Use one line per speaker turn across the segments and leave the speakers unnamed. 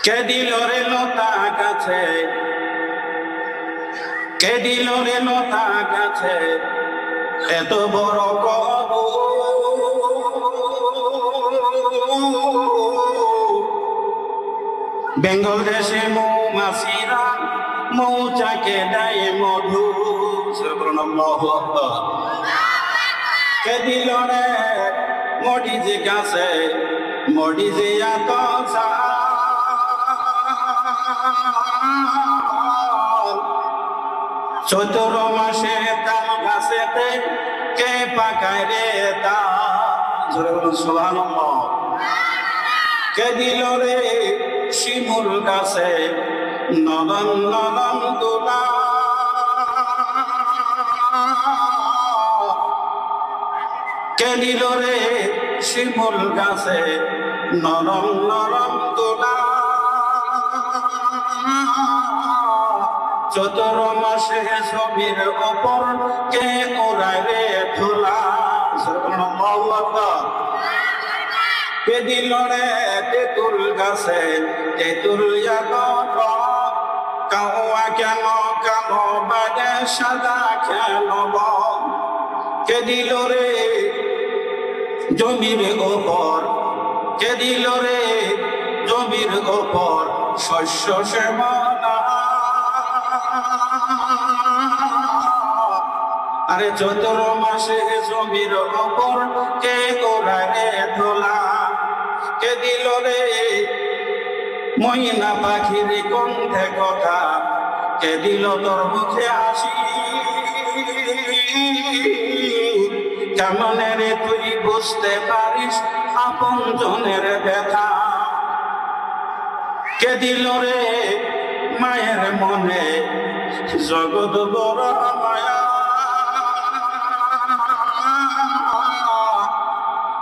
কে দিল রে লতা গাছে, কে দিল রে লতা গাছে এত বড় বেঙ্গল দেশে মৌমাছিরা মৌচাকে দেয় মধু। কে দিল রে মরিচি গাছে মরিচি এত চৈত্র মাসে তাল গাছেতে কে পাকায় রে তা। সুবহানাল্লাহ। কে দিল রে শিমুল গাছে নরম নরম দোলা, কে দিল রে শিমুল গাছে নরম নরম দোলা। চৈত্র মাসে ছবির ওপর কে ওড়ায় রে ধুলা। কে দিল রে তেঁতুল গাছে তেঁতুল কাওয়া কেন কালো বাজে সাদা কেন? কে দিল রে জমির ওপর, কে দিল রে জমির ওপর শস্য শ্যামলা। আরে চৈত্র মাসে জমির ওপর কে ওড়ায় রে ধুলা। কে দিল রে ময়না পাখির কণ্ঠে কথা, কে দিল তোর মুখে হাসি। কেমনে রে তুই বুঝতে পারিস আপন জনের ব্যথা? কে দিল রে মায়ের মনে জগৎ বড় মায়া।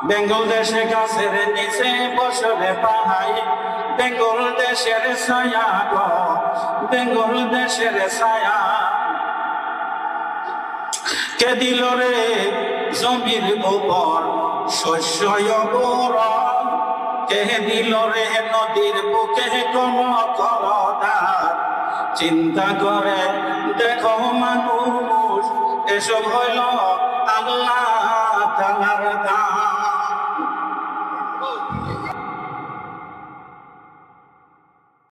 বেঙ্গল দেশে গাছের নিচে বসলে পাহাই, বেঙ্গল দেশের ছায়া গো, বেঙ্গল দেশের ছায়া। কে দিল রে জমির উপর শস্য অবরণ, কে দিল রে নদীর বুকে কোন করদার? চিন্তা করে দেখো মানুষ, এসব হইল আল্লাহ তাআলার দান।